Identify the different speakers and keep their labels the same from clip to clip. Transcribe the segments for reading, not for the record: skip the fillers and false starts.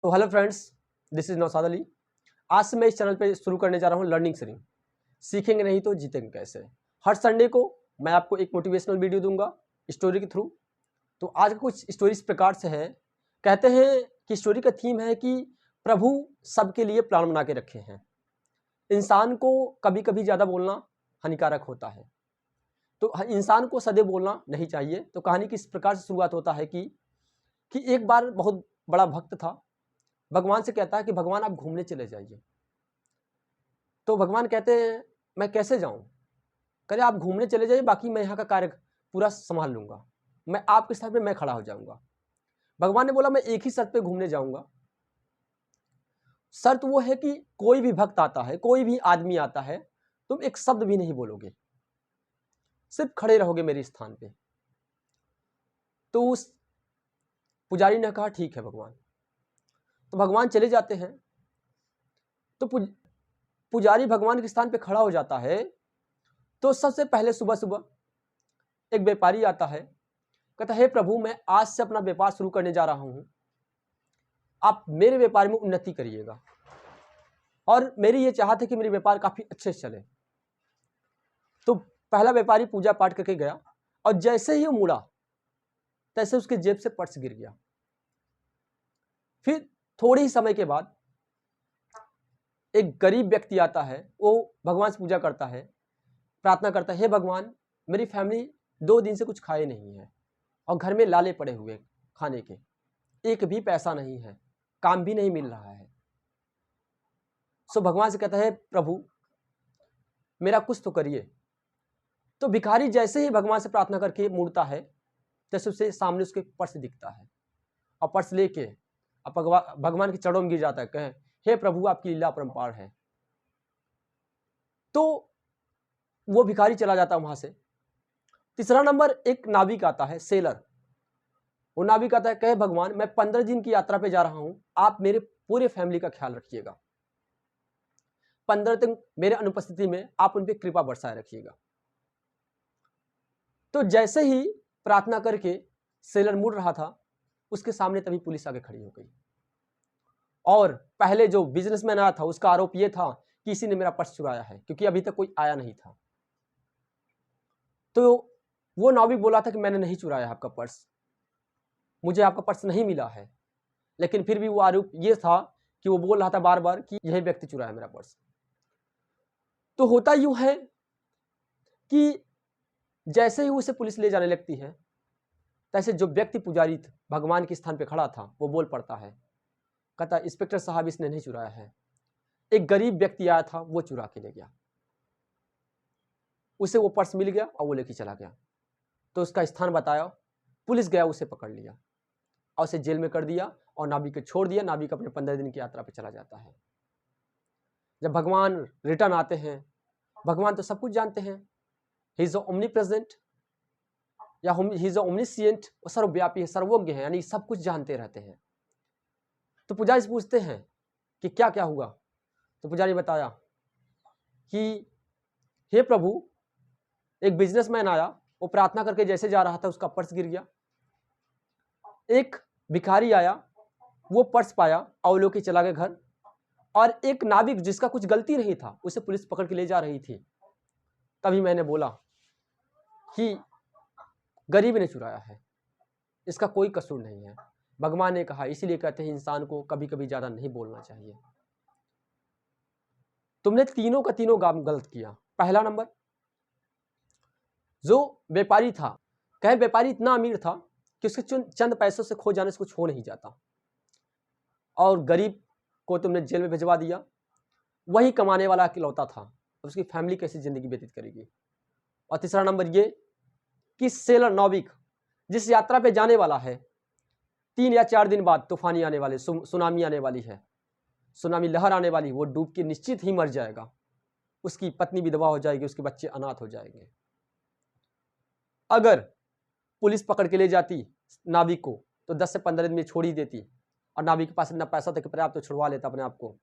Speaker 1: तो hello friends, this is Naushad Ali. आज से मैं इस चैनल पे शुरू करने जा रहा हूँ लर्निंग सीरीज। सीखेंगे नहीं तो जीतेंगे कैसे। हर संडे को मैं आपको एक मोटिवेशनल वीडियो दूंगा स्टोरी के थ्रू। तो आज का कुछ स्टोरी इस प्रकार से है। कहते हैं कि स्टोरी का थीम है कि प्रभु सबके लिए प्लान बना के रखे हैं। इंसान को कभी कभी ज़्यादा बोलना हानिकारक होता है, तो इंसान को सदैव बोलना नहीं चाहिए। तो कहानी की इस प्रकार से शुरुआत होता है कि एक बार बहुत बड़ा भक्त था, भगवान से कहता है कि भगवान आप घूमने चले जाइए। तो भगवान कहते हैं मैं कैसे जाऊं? कहे आप घूमने चले जाइए, बाकी मैं यहाँ का कार्य पूरा संभाल लूंगा, मैं आपके साथ में मैं खड़ा हो जाऊंगा। भगवान ने बोला मैं एक ही शर्त पे घूमने जाऊंगा। शर्त वो है कि कोई भी भक्त आता है, कोई भी आदमी आता है, तुम एक शब्द भी नहीं बोलोगे, सिर्फ खड़े रहोगे मेरे स्थान पे। तो उस पुजारी ने कहा ठीक है भगवान। तो भगवान चले जाते हैं। तो पुजारी भगवान के स्थान पे खड़ा हो जाता है। तो सबसे पहले सुबह सुबह एक व्यापारी आता है, कहता है हे प्रभु मैं आज से अपना व्यापार शुरू करने जा रहा हूं, आप मेरे व्यापार में उन्नति करिएगा और मेरी ये चाहत है कि मेरे व्यापार काफी अच्छे से चले। तो पहला व्यापारी पूजा पाठ करके गया और जैसे ही वो मुड़ा तैसे उसके जेब से पर्स गिर गया। फिर थोड़े ही समय के बाद एक गरीब व्यक्ति आता है, वो भगवान से पूजा करता है, प्रार्थना करता है हे भगवान मेरी फैमिली 2 दिन से कुछ खाए नहीं है और घर में लाले पड़े हुए खाने के, एक भी पैसा नहीं है, काम भी नहीं मिल रहा है। सो भगवान से कहता है प्रभु मेरा कुछ तो करिए। तो भिखारी जैसे ही भगवान से प्रार्थना करके मुड़ता है जैसे उससे सामने उसके पर्स दिखता है और पर्स लेके अब भगवान के चरणों में गिर जाता है, कहे हे प्रभु आपकी लीला अपरंपार है। तो वो भिखारी चला जाता है वहां से। तीसरा नंबर एक नाविक आता है, सेलर। वो नाविक आता है, कहे भगवान मैं 15 दिन की यात्रा पे जा रहा हूं, आप मेरे पूरे फैमिली का ख्याल रखिएगा, 15 दिन मेरे अनुपस्थिति में आप उन पर कृपा बरसाए रखिएगा। तो जैसे ही प्रार्थना करके सेलर मुड़ रहा था, उसके सामने तभी पुलिस आगे खड़ी हो गई और पहले जो बिजनेसमैन आया था उसका आरोप यह था कि किसी ने मेरा पर्स चुराया है, क्योंकि अभी तक कोई आया नहीं था। तो वो नाविक बोला था कि मैंने नहीं चुराया आपका पर्स, मुझे आपका पर्स नहीं मिला है, लेकिन फिर भी वो आरोप ये था कि वो बोल रहा था बार बार कि यही व्यक्ति चुराया मेरा पर्स। तो होता यूं है कि जैसे ही उसे पुलिस ले जाने लगती है तैसे जो व्यक्ति पुजारी भगवान के स्थान पे खड़ा था वो बोल पड़ता है, कहता इंस्पेक्टर साहब इसने नहीं चुराया है, एक गरीब व्यक्ति आया था वो चुरा के ले गया, उसे वो पर्स मिल गया और वो लेके चला गया। तो उसका स्थान बताया, पुलिस गया उसे पकड़ लिया और उसे जेल में कर दिया और नाविक को छोड़ दिया। नाविक अपने 15 दिन की यात्रा पे चला जाता है। जब भगवान रिटर्न आते हैं, भगवान तो सब कुछ जानते हैं, ही इज ओमनी प्रेजेंट या ही इज ओमनीसिएंट, वो सर्वव्यापी है, सर्वज्ञ है, यानी सब कुछ जानते रहते हैं। तो पुजारी से पूछते हैं कि क्या क्या हुआ। तो पुजारी बताया कि हे प्रभु एक बिजनेसमैन आया, वो प्रार्थना करके जैसे जा रहा था उसका पर्स गिर गया, एक भिखारी आया वो पर्स पाया और लेके चला गया घर, और एक नाविक जिसका कुछ गलती नहीं था उसे पुलिस पकड़ के ले जा रही थी। तभी मैंने बोला कि गरीब ने चुराया है, इसका कोई कसूर नहीं है। भगवान ने कहा, इसीलिए कहते हैं इंसान को कभी कभी ज्यादा नहीं बोलना चाहिए। तुमने तीनों का तीनों काम गलत किया। पहला नंबर, जो व्यापारी था, कहे व्यापारी इतना अमीर था कि उसके चंद पैसों से खो जाने से कुछ हो नहीं जाता, और गरीब को तुमने जेल में भिजवा दिया, वही कमाने वाला इकलौता था, उसकी फैमिली कैसी जिंदगी व्यतीत करेगी। और तीसरा नंबर ये कि सेलर नाविक जिस यात्रा पे जाने वाला है, 3 या 4 दिन बाद तूफानी आने वाले, सुनामी आने वाली है, सुनामी लहर आने वाली, वो डूब के निश्चित ही मर जाएगा, उसकी पत्नी विधवा हो जाएगी, उसके बच्चे अनाथ हो जाएंगे। अगर पुलिस पकड़ के ले जाती नाविक को तो 10 से 15 दिन में छोड़ ही देती, और नाविक के पास इतना पैसा था कि पर्याप्त तो छुड़वा लेता अपने आप को,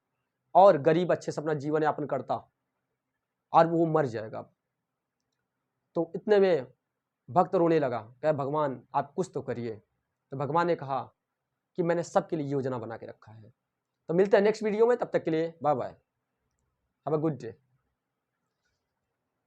Speaker 1: और गरीब अच्छे से अपना जीवन यापन करता, और वो मर जाएगा। तो इतने में भक्त रोने लगा, कहे भगवान आप कुछ तो करिए। तो भगवान ने कहा कि मैंने सबके लिए योजना बना के रखा है। तो मिलते हैं नेक्स्ट वीडियो में, तब तक के लिए bye bye, have a good day.